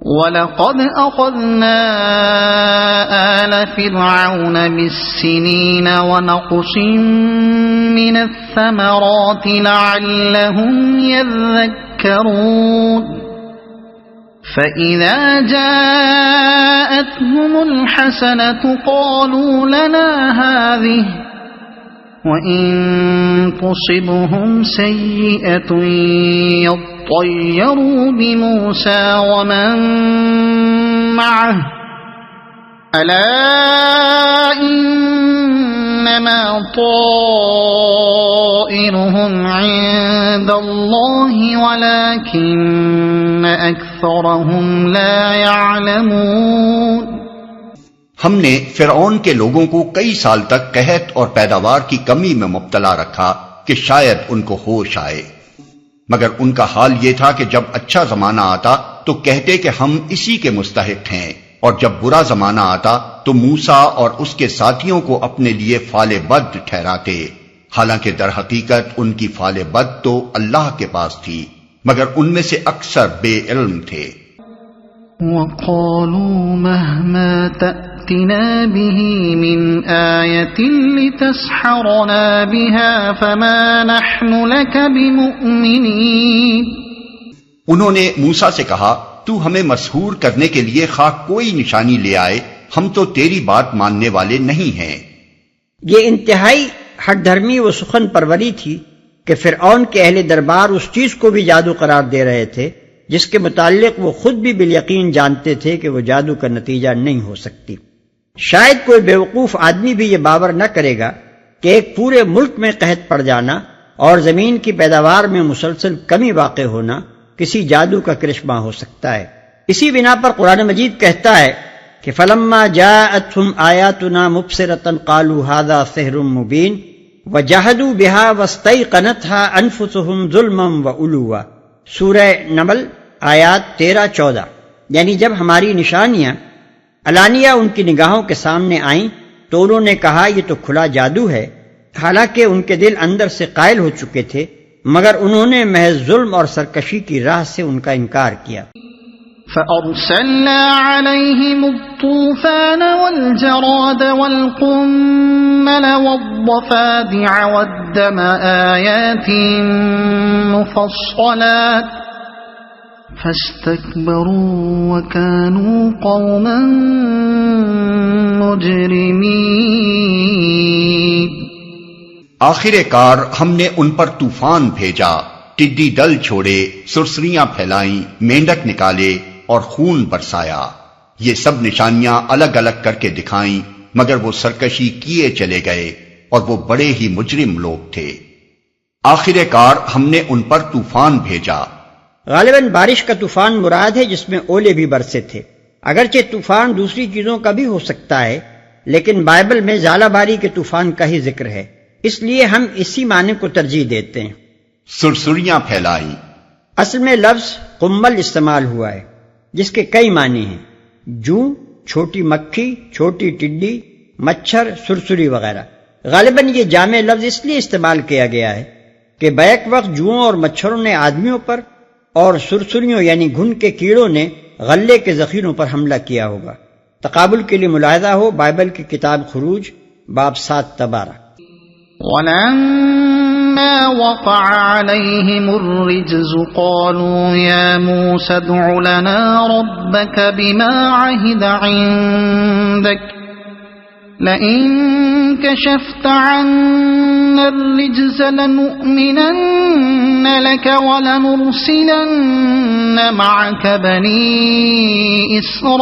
وَلَقَدْ أَخَذْنَا آلَ فِرْعَوْنَ بِالسِّنِينَ وَنَقْصٍ مِّنَ الثَّمَرَاتِ لَعَلَّهُمْ يَذَّكَّرُونَ فَإِذَا جَاءَتْهُمُ الْحَسَنَةُ قَالُوا لَنَا هَٰذِهِ وَإِن تُصِبْهُمْ سَيِّئَةٌ يَطَّيَّرُوا بِمُوسَىٰ وَمَن مَّعَهُ أَلَا إِنَّمَا طَائِرُهُمْ عِندَ اللَّهِ وَلَٰكِنَّ أَكْثَرَهُمْ لَا يَعْلَمُونَ۔ ہم نے فرعون کے لوگوں کو کئی سال تک قحط اور پیداوار کی کمی میں مبتلا رکھا کہ شاید ان کو ہوش آئے، مگر ان کا حال یہ تھا کہ جب اچھا زمانہ آتا تو کہتے کہ ہم اسی کے مستحق ہیں، اور جب برا زمانہ آتا تو موسیٰ اور اس کے ساتھیوں کو اپنے لیے فال بد ٹھہراتے، حالانکہ در حقیقت ان کی فال بد تو اللہ کے پاس تھی، مگر ان میں سے اکثر بے علم تھے۔ وَقَالُوا مَهْمَا تَأْتِنَا بِهِ مِنْ آيَةٍ لِتَسْحَرَنَا بِهَا فَمَا نَحْنُ لَكَ بِمُؤْمِنِينَ۔ انہوں نے موسیٰ سے کہا، تو ہمیں مسحور کرنے کے لیے خواہ کوئی نشانی لے آئے، ہم تو تیری بات ماننے والے نہیں ہیں۔ یہ انتہائی ہٹ دھرمی و سخن پروری تھی کہ فرعون کے اہل دربار اس چیز کو بھی جادو قرار دے رہے تھے جس کے متعلق وہ خود بھی بالیقین جانتے تھے کہ وہ جادو کا نتیجہ نہیں ہو سکتی۔ شاید کوئی بیوقوف آدمی بھی یہ باور نہ کرے گا کہ ایک پورے ملک میں قحط پڑ جانا اور زمین کی پیداوار میں مسلسل کمی واقع ہونا کسی جادو کا کرشمہ ہو سکتا ہے۔ اسی بنا پر قرآن مجید کہتا ہے کہ فَلَمَّا جَاءَتْهُمْ آيَاتُنَا مُبْصِرَةً قَالُوا هَذَا سِحْرٌ مُبِينٌ وَجَحَدُوا بِهَا وَاسْتَيْقَنَتْهَا أَنفُسُهُمْ ظُلْمًا وَعُلُوًّا۔ سورہ نمل آیات 13-14۔ یعنی جب ہماری نشانیاں علانیہ ان کی نگاہوں کے سامنے آئیں تو انہوں نے کہا یہ تو کھلا جادو ہے، حالانکہ ان کے دل اندر سے قائل ہو چکے تھے، مگر انہوں نے محض ظلم اور سرکشی کی راہ سے ان کا انکار کیا۔ فَأَرْسَلْنَا عَلَيْهِمُ الطُّوفَانَ وَالْجَرَادَ وَالْقُمَّلَ وَالضَّفَادِعَ وَالدَّمَ آيَاتٍ مُفَصَّلَاتٍ فَاسْتَكْبَرُوا وَكَانُوا قَوْمًا مُجْرِمِينَ۔ آخر کار ہم نے ان پر طوفان بھیجا، ٹڈی دل چھوڑے، سرسریاں پھیلائیں، مینڈک نکالے اور خون برسایا۔ یہ سب نشانیاں الگ الگ کر کے دکھائیں، مگر وہ سرکشی کیے چلے گئے اور وہ بڑے ہی مجرم لوگ تھے۔ آخر کار ہم نے ان پر طوفان بھیجا۔ غالباً بارش کا طوفان مراد ہے جس میں اولے بھی برسے تھے۔ اگرچہ طوفان دوسری چیزوں کا بھی ہو سکتا ہے، لیکن بائبل میں ژالہ باری کے طوفان کا ہی ذکر ہے، اس لیے ہم اسی معنی کو ترجیح دیتے ہیں۔ سرسریاں پھیلائیں، اصل میں لفظ قمل استعمال ہوا ہے جس کے کئی معنی ہیں، جو، چھوٹی مکھی، چھوٹی ٹڈی، مچھر، سرسری وغیرہ۔ غالباً یہ جامع لفظ اس لیے استعمال کیا گیا ہے کہ بیک وقت جوؤں اور مچھروں نے آدمیوں پر اور سرسریوں یعنی گھن کے کیڑوں نے غلے کے ذخیروں پر حملہ کیا ہوگا۔ تقابل کے لیے ملاحظہ ہو بائبل کی کتاب خروج باب 7-12۔ وَلَمَّا وَقَعَ عَلَيْهِمُ الرِّجْزُ قَالُوا يَا مُوسَى ادْعُ لَنَا رَبَّكَ بِمَا عَهِدَ عِندَكَ لَئِن كَشَفْتَ عَنَّا الرِّجْزَ لَنُؤْمِنَنَّ لَكَ وَلَنُرْسِلَنَّ مَعَكَ بَنِي إِسْرَائِيلَ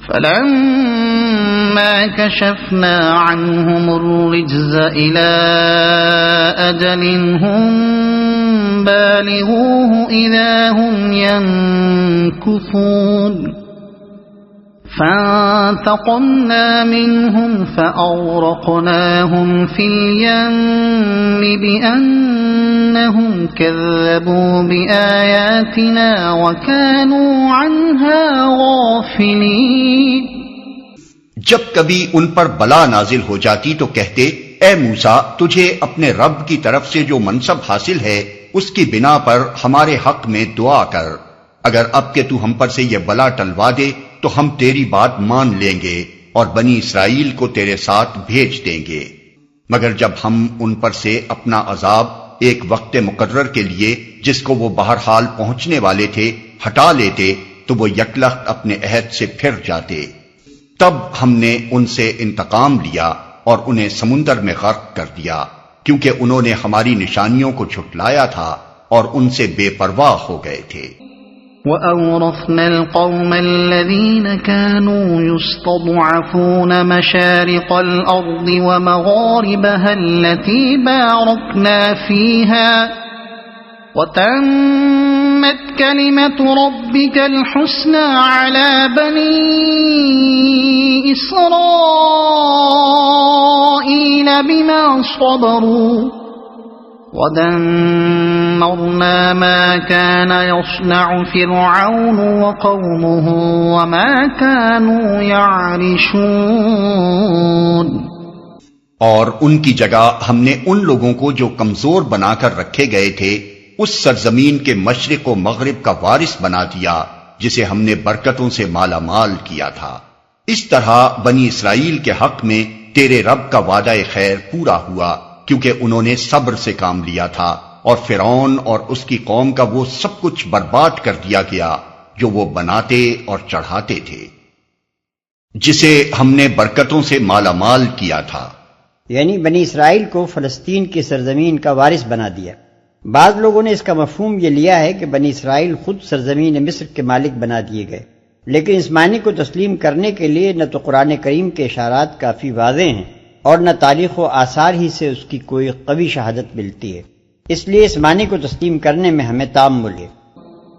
فَلَمَّا كَشَفْنَا عَنْهُمُ الرِّجْزَ إِلَىٰ أَجَلٍ هُمْ بَالِغُوهُ إِذَا هُمْ يَنكُثُونَ فَانتَقَمْنَا مِنْهُمْ فَأَغْرَقْنَاهُمْ فِي الْيَمِّ بِأَنَّهُمْ كَذَّبُوا بِآيَاتِنَا وَكَانُوا عَنْهَا غَافِلِينَ۔ جب کبھی ان پر بلا نازل ہو جاتی تو کہتے، اے موسیٰ، تجھے اپنے رب کی طرف سے جو منصب حاصل ہے اس کی بنا پر ہمارے حق میں دعا کر، اگر اب کہ تو ہم پر سے یہ بلا ٹلوا دے تو ہم تیری بات مان لیں گے اور بنی اسرائیل کو تیرے ساتھ بھیج دیں گے۔ مگر جب ہم ان پر سے اپنا عذاب ایک وقت مقرر کے لیے جس کو وہ بہرحال پہنچنے والے تھے ہٹا لیتے تو وہ یکلخت اپنے عہد سے پھر جاتے۔ تب ہم نے ان سے انتقام لیا اور انہیں سمندر میں غرق کر دیا، کیونکہ انہوں نے ہماری نشانیوں کو جھٹلایا تھا اور ان سے بے پرواہ ہو گئے تھے۔ وَأَوْرَثْنَا الْقَوْمَ الَّذِينَ كَانُوا يُسْتَضْعَفُونَ مَشَارِقَ الْأَرْضِ وَمَغَارِبَهَا الَّتِي بَارَكْنَا فِيهَا وَتَمَّتْ كَلِمَةُ رَبِّكَ الْحُسْنَى عَلَى بَنِي إِسْرَائِيلَ بِمَا صَبَرُوا وَدَمَّرْنَا مَا كَانَ يَصْنَعُ فِرْعَوْنُ وَقَوْمُهُ وَمَا كَانُوا يَعْرِشُونَ۔ اور ان کی جگہ ہم نے ان لوگوں کو جو کمزور بنا کر رکھے گئے تھے اس سرزمین کے مشرق و مغرب کا وارث بنا دیا جسے ہم نے برکتوں سے مالا مال کیا تھا۔ اس طرح بنی اسرائیل کے حق میں تیرے رب کا وعدہ خیر پورا ہوا، کیونکہ انہوں نے صبر سے کام لیا تھا، اور فرعون اور اس کی قوم کا وہ سب کچھ برباد کر دیا گیا جو وہ بناتے اور چڑھاتے تھے، جسے ہم نے برکتوں سے مالا مال کیا تھا۔ یعنی بنی اسرائیل کو فلسطین کی سرزمین کا وارث بنا دیا۔ بعض لوگوں نے اس کا مفہوم یہ لیا ہے کہ بنی اسرائیل خود سرزمین مصر کے مالک بنا دیے گئے، لیکن اس معنی کو تسلیم کرنے کے لیے نہ تو قرآن کریم کے اشارات کافی واضح ہیں اور نہ تاریخ و آثار ہی سے اس کی کوئی قوی شہادت ملتی ہے، اس لیے اس معنی کو تسلیم کرنے میں ہمیں تامل ہے۔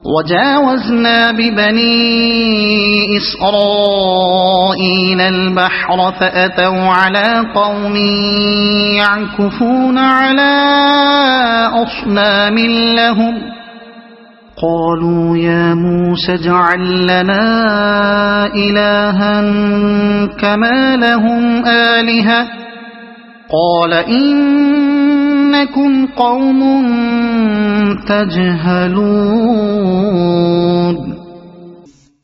وَجَاوَزْنَا بِبَنِي إِسْرَائِيلَ الْبَحْرَ فَأَتَوْا عَلَى قَوْمٍ يَعْكُفُونَ عَلَى أَصْنَامٍ لَهُمْ قَالُوا يَا مُوسَى اجْعَل لَّنَا إِلَٰهًا كَمَا لَهُمْ آلِهَةٌ قَالَ إِنَّكُمْ قَوْمٌ تجہلون۔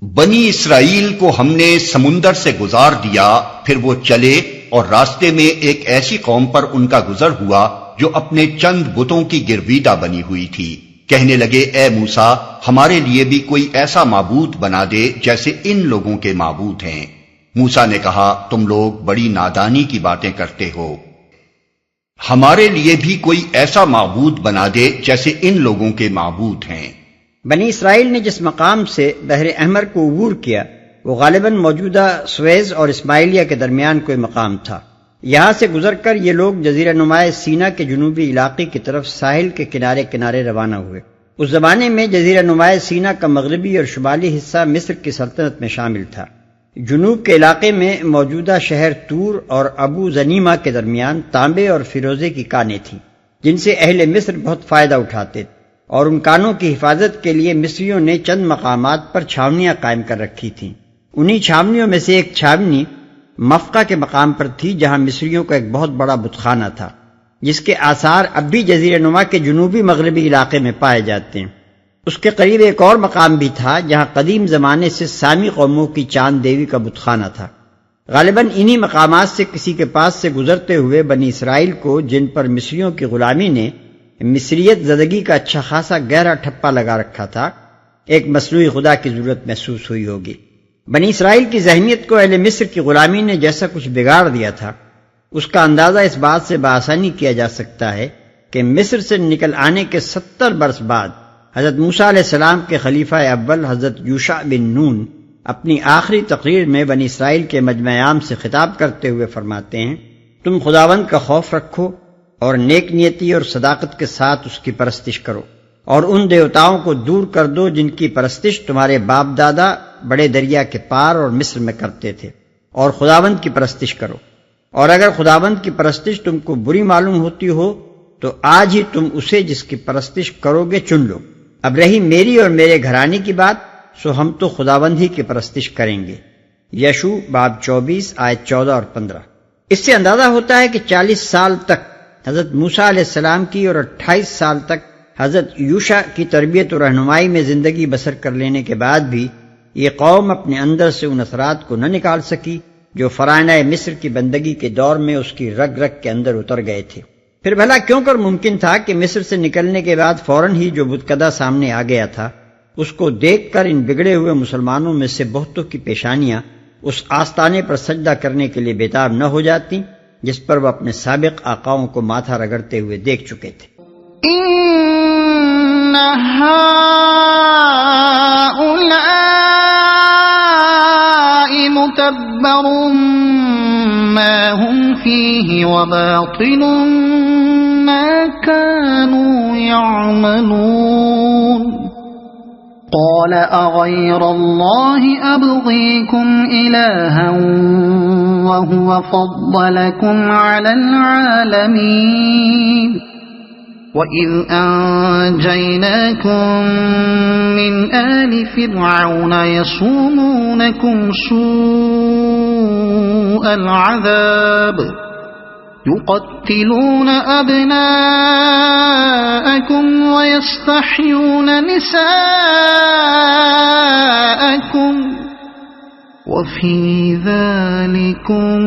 بنی اسرائیل کو ہم نے سمندر سے گزار دیا، پھر وہ چلے اور راستے میں ایک ایسی قوم پر ان کا گزر ہوا جو اپنے چند بتوں کی گرویدہ بنی ہوئی تھی۔ کہنے لگے اے موسیٰ ہمارے لیے بھی کوئی ایسا معبود بنا دے جیسے ان لوگوں کے معبود ہیں۔ موسیٰ نے کہا تم لوگ بڑی نادانی کی باتیں کرتے ہو، ہمارے لیے بھی کوئی ایسا معبود بنا دے جیسے ان لوگوں کے معبود ہیں۔ بنی اسرائیل نے جس مقام سے بحر احمر کو عبور کیا وہ غالباً موجودہ سویز اور اسماعیلیہ کے درمیان کوئی مقام تھا۔ یہاں سے گزر کر یہ لوگ جزیرہ نما سینا کے جنوبی علاقے کی طرف ساحل کے کنارے کنارے روانہ ہوئے۔ اس زمانے میں جزیرہ نما سینا کا مغربی اور شمالی حصہ مصر کی سلطنت میں شامل تھا۔ جنوب کے علاقے میں موجودہ شہر تور اور ابو زنیمہ کے درمیان تانبے اور فیروزے کی کانیں تھیں جن سے اہل مصر بہت فائدہ اٹھاتے تھے، اور ان کانوں کی حفاظت کے لیے مصریوں نے چند مقامات پر چھاونیاں قائم کر رکھی تھیں۔ انہی چھاونیوں میں سے ایک چھاونی مفقہ کے مقام پر تھی جہاں مصریوں کا ایک بہت بڑا بت خانہ تھا جس کے آثار اب بھی جزیرہ نما کے جنوبی مغربی علاقے میں پائے جاتے ہیں۔ اس کے قریب ایک اور مقام بھی تھا جہاں قدیم زمانے سے سامی قوموں کی چاند دیوی کا بت خانہ تھا۔ غالباً انہی مقامات سے کسی کے پاس سے گزرتے ہوئے بنی اسرائیل کو، جن پر مصریوں کی غلامی نے مصریت زدگی کا اچھا خاصا گہرا ٹھپا لگا رکھا تھا، ایک مصنوعی خدا کی ضرورت محسوس ہوئی ہوگی۔ بنی اسرائیل کی ذہنیت کو اہل مصر کی غلامی نے جیسا کچھ بگاڑ دیا تھا، اس کا اندازہ اس بات سے بآسانی کیا جا سکتا ہے کہ مصر سے نکل آنے کے 70 برس بعد حضرت موسیٰ علیہ السلام کے خلیفہ اول حضرت یوشع بن نون اپنی آخری تقریر میں بنی اسرائیل کے مجمع عام سے خطاب کرتے ہوئے فرماتے ہیں تم خداوند کا خوف رکھو اور نیک نیتی اور صداقت کے ساتھ اس کی پرستش کرو، اور ان دیوتاؤں کو دور کر دو جن کی پرستش تمہارے باپ دادا بڑے دریا کے پار اور مصر میں کرتے تھے، اور خداوند کی پرستش کرو، اور اگر خداوند کی پرستش تم کو بری معلوم ہوتی ہو تو آج ہی تم اسے جس کی پرستش کرو گے چن لو۔ اب رہی میری اور میرے گھرانے کی بات، سو ہم تو خداوند ہی کی پرستش کریں گے۔ یشوع باب 24 آیت 14 اور 15۔ اس سے اندازہ ہوتا ہے کہ 40 سال تک حضرت موسیٰ علیہ السلام کی اور 28 سال تک حضرت یوشع کی تربیت و رہنمائی میں زندگی بسر کر لینے کے بعد بھی یہ قوم اپنے اندر سے ان اثرات کو نہ نکال سکی جو فرعونہ مصر کی بندگی کے دور میں اس کی رگ رگ کے اندر اتر گئے تھے۔ پھر بھلا کیوں کر ممکن تھا کہ مصر سے نکلنے کے بعد فوراً ہی جو بتکدہ سامنے آ گیا تھا اس کو دیکھ کر ان بگڑے ہوئے مسلمانوں میں سے بہتوں کی پیشانیاں اس آستانے پر سجدہ کرنے کے لیے بیتاب نہ ہو جاتی جس پر وہ اپنے سابق آقاؤں کو ماتھا رگڑتے ہوئے دیکھ چکے تھے۔ إن هؤلاء متبر ما هم فيه وباطل ما كانوا يعملون قال أغير الله أبغيكم إلها وهو فضلكم على العالمين وَإِذْ أَنْجَيْنَاكُمْ مِنْ آلِ فِرْعَوْنَ يَصُومُونَكُمْ سُوءَ الْعَذَابِ يُقَتِّلُونَ أَبْنَاءَكُمْ وَيَسْتَحْيُونَ نِسَاءَكُمْ وَفِي ذَلِكُمْ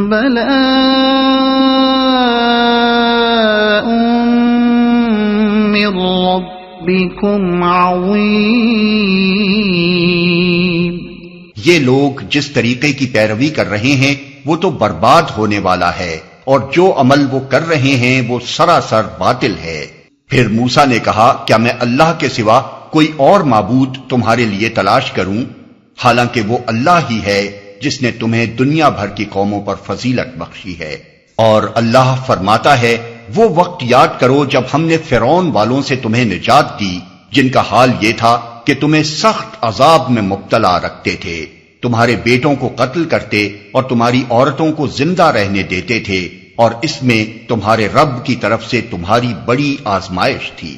بَلَاءٌ مِّن رَّبِّكُمْ عَظِيمٌ۔ یہ لوگ جس طریقے کی پیروی کر رہے ہیں وہ تو برباد ہونے والا ہے، اور جو عمل وہ کر رہے ہیں وہ سراسر باطل ہے۔ پھر موسیٰ نے کہا، کیا میں اللہ کے سوا کوئی اور معبود تمہارے لیے تلاش کروں، حالانکہ وہ اللہ ہی ہے جس نے تمہیں دنیا بھر کی قوموں پر فضیلت بخشی ہے۔ اور اللہ فرماتا ہے، وہ وقت یاد کرو جب ہم نے فرعون والوں سے تمہیں نجات دی، جن کا حال یہ تھا کہ تمہیں سخت عذاب میں مبتلا رکھتے تھے، تمہارے بیٹوں کو قتل کرتے اور تمہاری عورتوں کو زندہ رہنے دیتے تھے، اور اس میں تمہارے رب کی طرف سے تمہاری بڑی آزمائش تھی۔